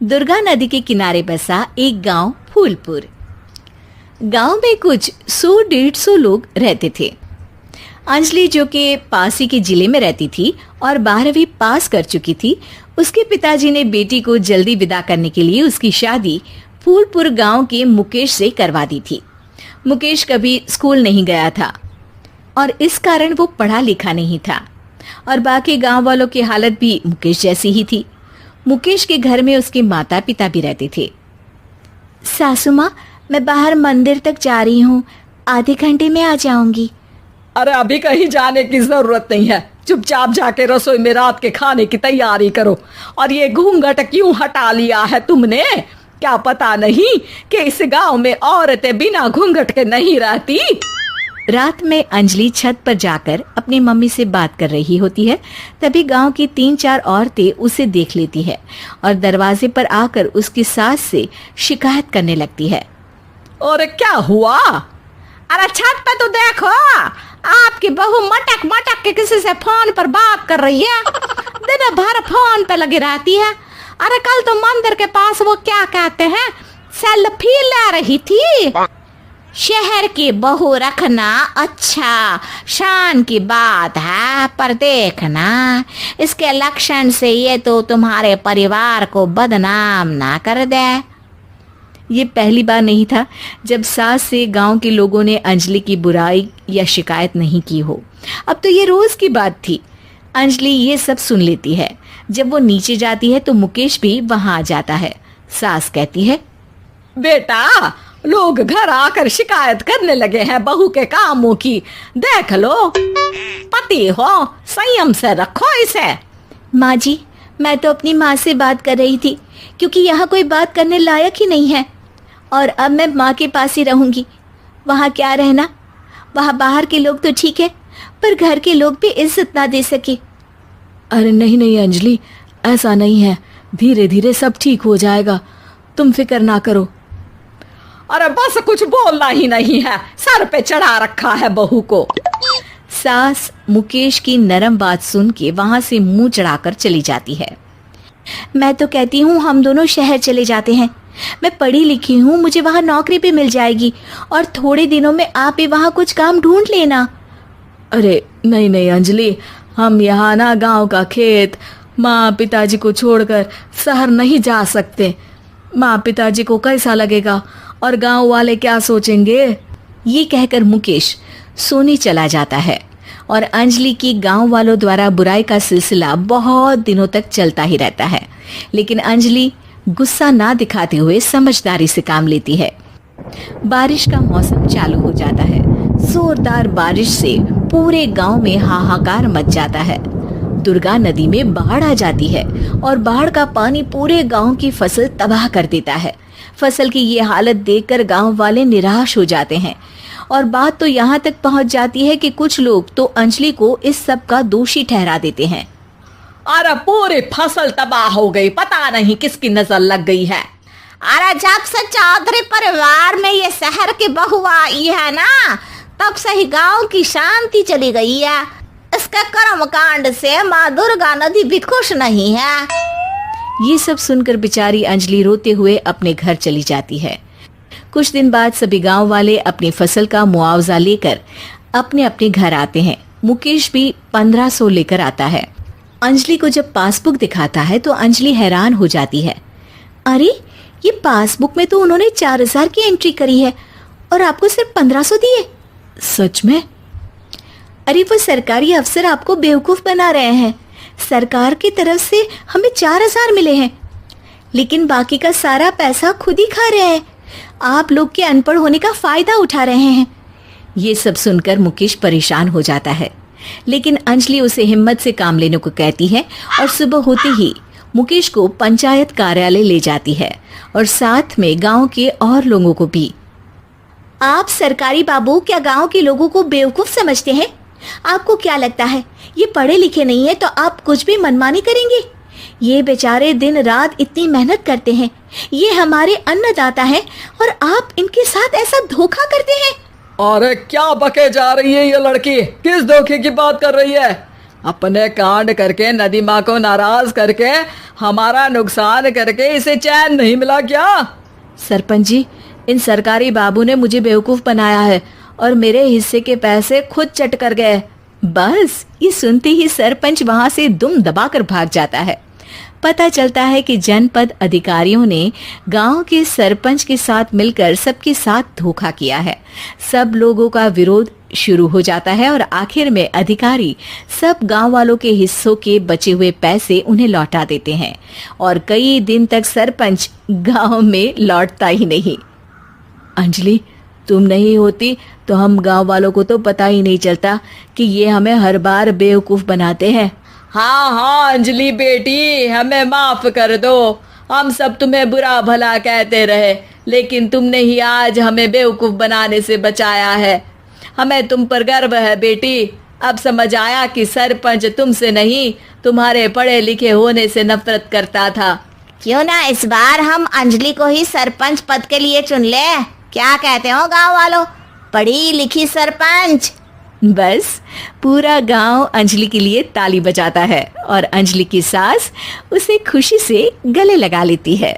दुर्गा नदी के किनारे बसा एक गांव फूलपुर। गांव में कुछ 100-150 लोग रहते थे। अंजलि, जो कि पास ही के जिले में रहती थी और 12वीं पास कर चुकी थी, उसके पिताजी ने बेटी को जल्दी विदा करने के लिए उसकी शादी फूलपुर गांव के मुकेश से करवा दी थी। मुकेश कभी स्कूल नहीं गया था और इस कारण वो पढ़ा लिखा नहीं था और बाकी गांव वालों की हालत भी मुकेश जैसी ही थी। मुकेश के घर में उसके माता पिता भी रहते थे। सासू माँ, मैं बाहर मंदिर तक जा रही हूँ, आधे घंटे में आ जाऊंगी। अरे अभी कहीं जाने की जरूरत नहीं है, चुपचाप जाके रसोई में रात के खाने की तैयारी करो। और ये घूंघट क्यों हटा लिया है तुमने? क्या पता नहीं कि इस गांव में औरतें बिना घूंघट के नहीं रहती? रात में अंजलि छत पर जाकर अपनी मम्मी से बात कर रही होती है। तभी गांव की 3-4 औरतें उसे देख लेती है और दरवाजे पर आकर उसकी सास से शिकायत करने लगती है। और क्या हुआ? अरे छत पे तो देखो, आपकी बहू मटक मटक के किसी से फोन पर बात कर रही है। दिन भर फोन पे लगी रहती है। अरे कल तो मंदिर के पास वो क्या कहते हैं, सेल्फी ले रही थी। शहर की बहू रखना अच्छा शान की बात है, पर देखना इसके लक्षण से ये तो तुम्हारे परिवार को बदनाम ना कर दे। ये पहली बार नहीं था जब सास से गांव के लोगों ने अंजलि की बुराई या शिकायत नहीं की हो। अब तो ये रोज की बात थी। अंजलि ये सब सुन लेती है। जब वो नीचे जाती है तो मुकेश भी वहां आ जाता है। सास कहती है, बेटा, लोग घर आकर शिकायत करने लगे हैं बहू के कामों की। देख लो, पति हो, संयम से रखो इसे। माँ जी, मैं तो अपनी माँ से बात कर रही थी क्योंकि यहाँ कोई बात करने लायक ही नहीं है और अब मैं माँ के पास ही रहूंगी। वहाँ क्या रहना, वहाँ बाहर के लोग तो ठीक है पर घर के लोग भी इज्जत ना दे सके। अरे नहीं नहीं अंजलि, ऐसा नहीं है, धीरे धीरे सब ठीक हो जाएगा, तुम फिक्र ना करो। अरे बस कुछ बोलना ही नहीं है, सर पे चढ़ा रखा है बहू को। सास मुकेश की नरम बात सुन के वहां से मुंह चढ़ाकर चली जाती है। मैं तो कहती हूँ हम दोनों शहर चले जाते हैं। मैं पढ़ी लिखी हूँ, मुझे वहाँ नौकरी भी मिल जाएगी और थोड़े दिनों में आप भी वहाँ कुछ काम ढूंढ लेना। अरे नहीं नहीं अंजलि, हम यहाँ ना गांव का खेत, माँ पिताजी को छोड़कर शहर नहीं जा सकते। माँ पिताजी को कैसा लगेगा और गांव वाले क्या सोचेंगे? ये कहकर मुकेश सोने चला जाता है और अंजलि की गांव वालों द्वारा बुराई का सिलसिला बहुत दिनों तक चलता ही रहता है। लेकिन अंजलि गुस्सा ना दिखाते हुए समझदारी से काम लेती है। बारिश का मौसम चालू हो जाता है। जोरदार बारिश से पूरे गांव में हाहाकार मच जाता है। दुर्गा नदी में बाढ़ आ जाती है और बाढ़ का पानी पूरे गांव की फसल तबाह कर देता है। फसल की ये हालत देखकर गांव वाले निराश हो जाते हैं और बात तो यहाँ तक पहुँच जाती है कि कुछ लोग तो अंजलि को इस सब का दोषी ठहरा देते हैं। अरे पूरी फसल तबाह हो गई, पता नहीं किसकी नजर लग गई है। अरे जब से चौधरी परिवार में ये शहर की बहू आई है ना, तब से ही गांव की शांति चली गई है। इसके कर्म कांड से माँ दुर्गा नदी भी खुश नहीं है। ये सब सुनकर बेचारी अंजलि रोते हुए अपने घर चली जाती है। कुछ दिन बाद सभी गांव वाले अपनी फसल का मुआवजा लेकर अपने अपने घर आते हैं। मुकेश भी 1500 लेकर आता है। अंजलि को जब पासबुक दिखाता है तो अंजलि हैरान हो जाती है। अरे, ये पासबुक में तो उन्होंने 4000 की एंट्री करी है और आपको सिर्फ 1500 दिए। सच में? अरे, वो सरकारी अफसर आपको बेवकूफ बना रहे हैं। सरकार की तरफ से हमें 4000 मिले हैं लेकिन बाकी का सारा पैसा खुद ही खा रहे हैं। आप लोग के अनपढ़ होने का फायदा उठा रहे हैं। ये सब सुनकर मुकेश परेशान हो जाता है लेकिन अंजलि उसे हिम्मत से काम लेने को कहती है और सुबह होते ही मुकेश को पंचायत कार्यालय ले जाती है और साथ में गांव के और लोगों को भी। आप सरकारी बाबू क्या गांव के लोगों को बेवकूफ समझते हैं? आपको क्या लगता है ये पढ़े लिखे नहीं है तो आप कुछ भी मनमानी करेंगे? ये बेचारे दिन रात इतनी मेहनत करते हैं, ये हमारे अन्नदाता हैं और आप इनके साथ ऐसा धोखा करते हैं। अरे क्या बके जा रही है ये लड़की, किस धोखे की बात कर रही है? अपने कांड करके नदी माँ को नाराज करके हमारा नुकसान करके इसे चैन नहीं मिला क्या? सरपंच जी, इन सरकारी बाबू ने मुझे बेवकूफ बनाया है और मेरे हिस्से के पैसे खुद चट कर गए। बस ये सुनते ही सरपंच वहां से दुम दबाकर भाग जाता है। पता चलता है कि जनपद अधिकारियों ने गांव के सरपंच के साथ मिलकर सबके साथ धोखा किया है। सब लोगों का विरोध शुरू हो जाता है और आखिर में अधिकारी सब गांव वालों के हिस्सों के बचे हुए पैसे उन्हें लौटा देते हैं और कई दिन तक सरपंच गांव में लौटता ही नहीं। अंजलि, तुम नहीं होती तो हम गांव वालों को तो पता ही नहीं चलता कि ये हमें हर बार बेवकूफ बनाते हैं। हाँ हाँ अंजलि बेटी, हमें माफ कर दो। हम सब तुम्हें बुरा भला कहते रहे, लेकिन तुमने ही आज हमें बेवकूफ बनाने से बचाया है। हमें तुम पर गर्व है बेटी। अब समझ आया कि सरपंच तुमसे नहीं, तुम्हारे पढ़े लिखे होने से नफरत करता था। क्यों ना इस बार हम अंजलि को ही सरपंच पद के लिए चुन ले? क्या कहते हो गांव वालों? पढ़ी लिखी सरपंच। बस पूरा गांव अंजलि के लिए ताली बजाता है और अंजलि की सास उसे खुशी से गले लगा लेती है।